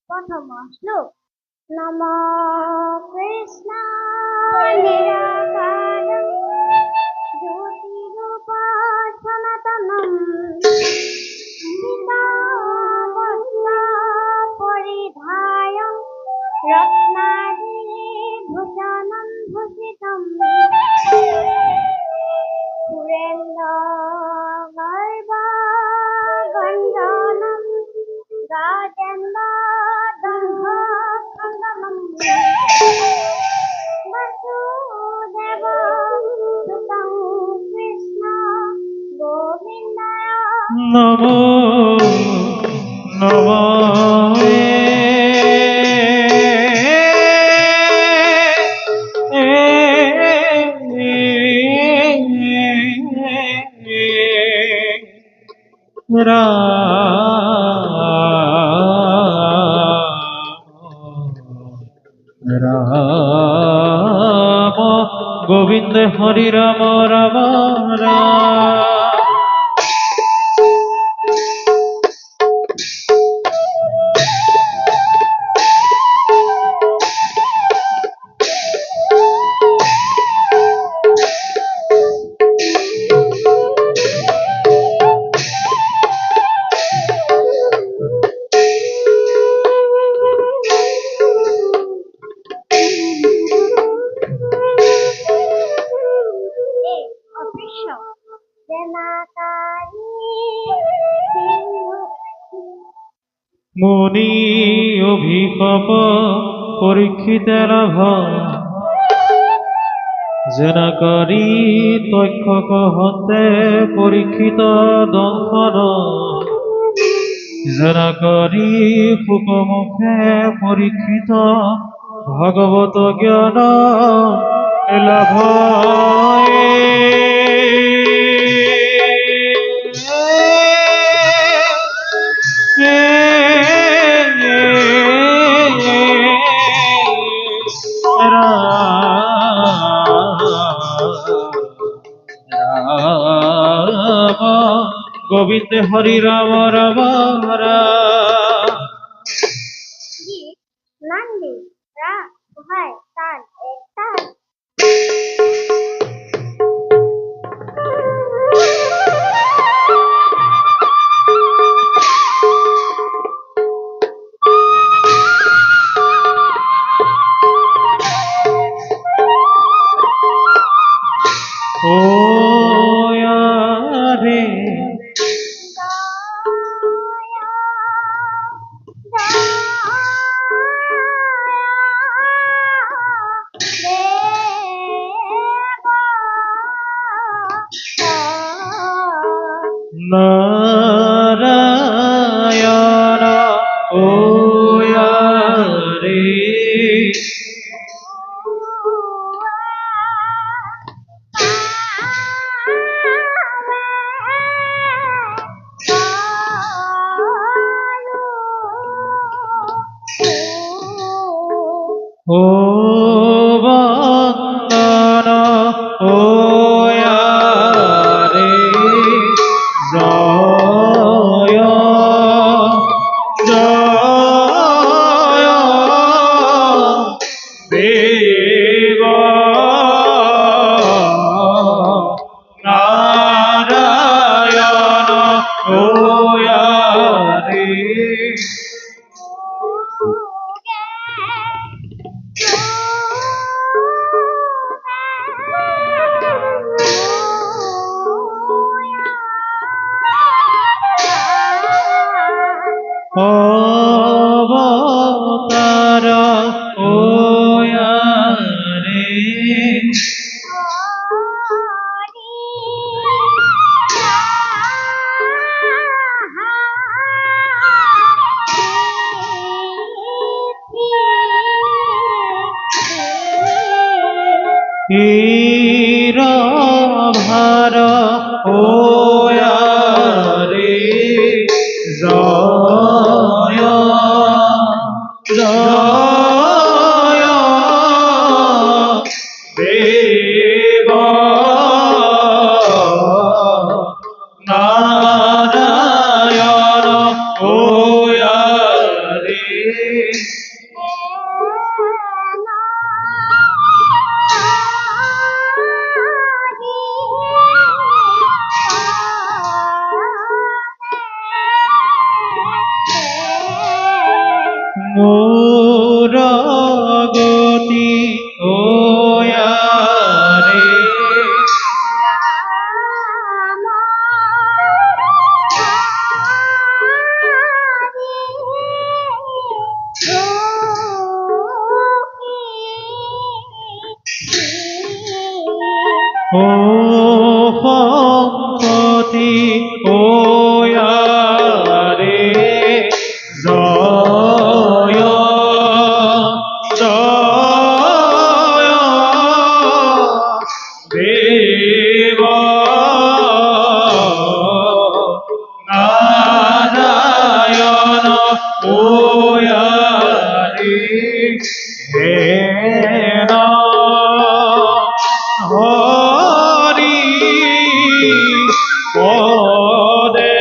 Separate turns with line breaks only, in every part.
প্রথম শ্লোক নমো কৃষ্ণ নিরাকারং জ্যোতিরূপ সনাতনম পরিধায়ং রত্নাদি ভূষণং ভূষিতম সুরেন্দ্র গর্ভ গঞ্জনম রাজেন্দ্র বাসুদেব সুতং কৃষ্ণ গোবিন্দায়
নমো নমঃ রাম গোবিন্দ হরি রাম রাম রাম। মুনি অভিশাপ পরীক্ষিতের জেনাকারী তক্ষক হন্তে পরীক্ষিত দংশন জেনাকারী ফুকমুখে পরীক্ষিত ভগবত জ্ঞান লাভ গোবিন্দ হরি রাম রাম রাম।
নন্দী রা হয় তাল এক তাল
নারায়ণ ওয়া রে ও বন্দন ওয়া রে জয় জয় দেব নারায়ণ ওয়া রে তারা ওয়ারে হীরা ভার ওয়ারে জয় জয় দেব নারায়ণ ওয়ারে মোর গতি ওয়ারে ও পতি ওয়ারে জয় জয় দেব নারায়ণ ওয়ারে হে হরি পদে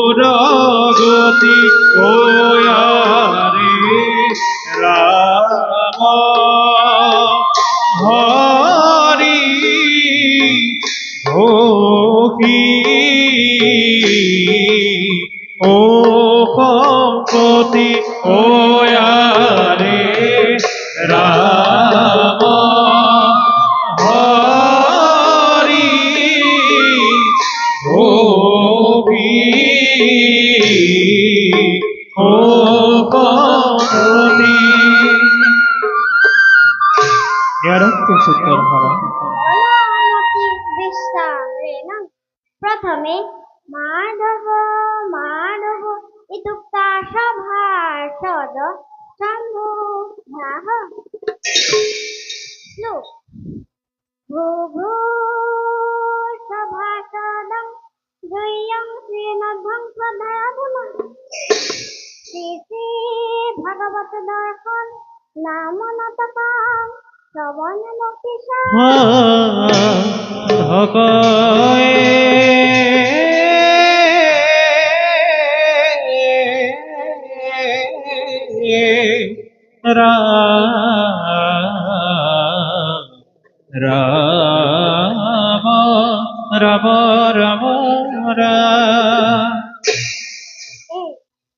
পুরগতি ওয়ারে রাম হরি ভোগী ও পতি ওয়ারে রাম হরি ভোগী ও পতি নিরক্ত সূত্র ধরা
প্রথমে মাধব মাধব ইতুক্তা সভাসদ শম্ভু ধাহ শ্লোক ভূ সভাসদং জয়ং শ্রীমদ্ভং প্রধায়াধুনা শ্রী শ্রী ভগবত দর্শন নাম নততাম শ্রবণ মুক্তি
রাম রাম রাম রাম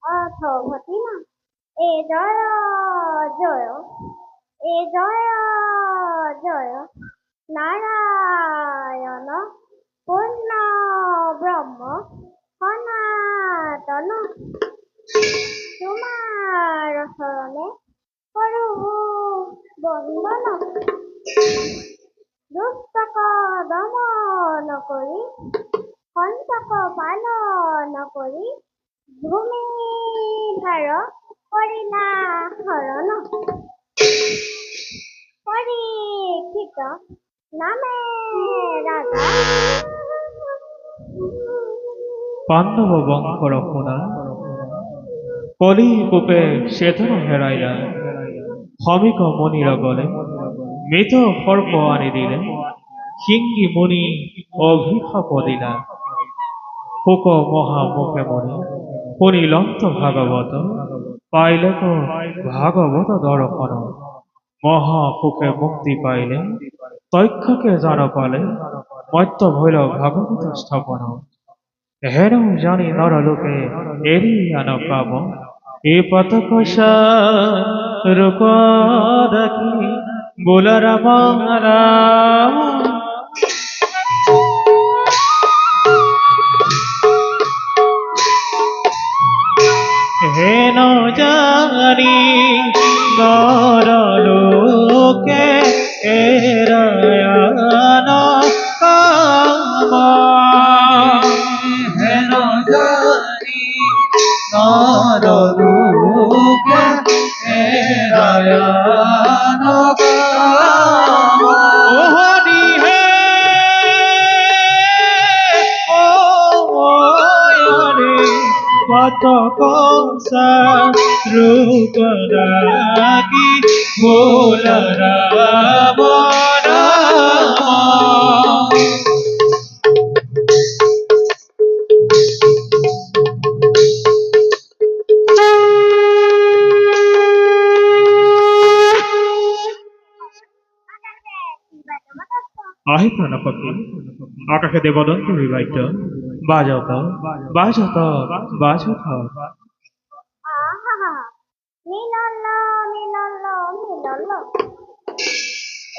অথবতি না এ জয় জয় এ জয় জয় নারায়ণ পূর্ণ ব্রহ্ম সনাতন তোমার শরণে করু বন্দন দুষ্টক দমন করি সন্তক পালন করি ভূমি ভার করিলা হরণ পরীক্ষিত নামে রাজা
পাণ্ডব বঙ্ক রক্ষণা কলি কূপে সেতন হেরাইলা হমিক মনির গলে মৃত ফর্প আনি দিলে হিঙ্গি মুনি অভিশাপ দিলা শোক মহা মুখে মনি শুনিলন্ত ভাগবত পাইলে তো ভাগবত দর্শন মহা সুখে মুক্তি পাইলে তক্ষকে জান পালে মত্য ভৈল ভাগবত স্থাপন হেরু জানি নরলোকে এরি আন পাব এ পতকষা রূপ দেখি बोल राम राम কত কংসা রূপ রাখি ভোল রাম রাম। আহি প্রাণপতি আকাশে দেবদন্ত বিবাহিত বাজত বাজত বাজত।
আহা মিলল মিলল মিলল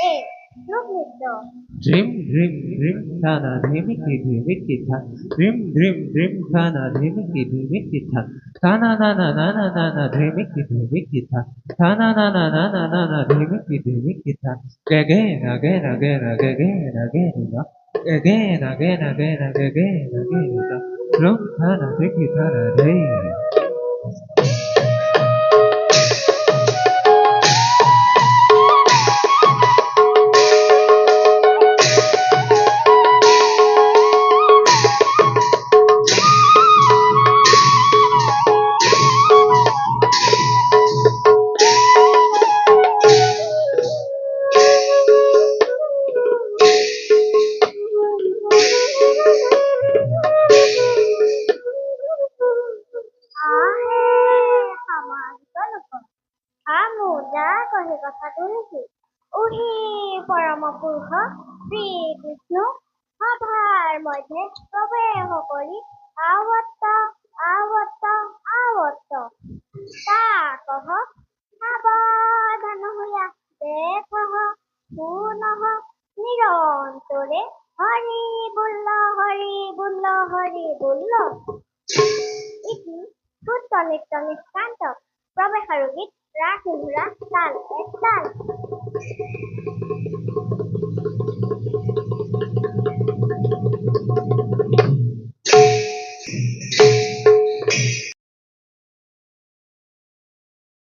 এ গ্রুপ নৃত্য।
ধ্রিম ধ্রিম ধ্রিম থানা ধিমিকি ধিমিকি থা ধ্রিম ধ্রিম ধ্রিম থানা ধিমিকি ধিমিকি থা থানা না না না না না না ধিমিকি ধিমিকি থা থানা না না না না না না ধিমিকি ধিমিকি থা গে গে না গে না গে না গে গে না গে না গে না গে না গে না গে গে না গে না রুম থানা দেখি থানা রে।
আহে সামাজিক লোক আমু যা কহে কথা শুনিছি ওহি পরম পুরুষ শ্রীকৃষ্ণ সভার মধ্যে প্রবেশ করি আবত্ত আবত্ত আবত্ত তা কহ সাবধান হইয়া দেখ পুনঃ নিরন্তরে হরি বুল্ল হরি বুল্ল হরি বুল্ল। ইতি শুদ্ধ নিত্য নিষ্কান্ত প্রবেশারু গীত রাখি ঘোড়া তাল এক তাল।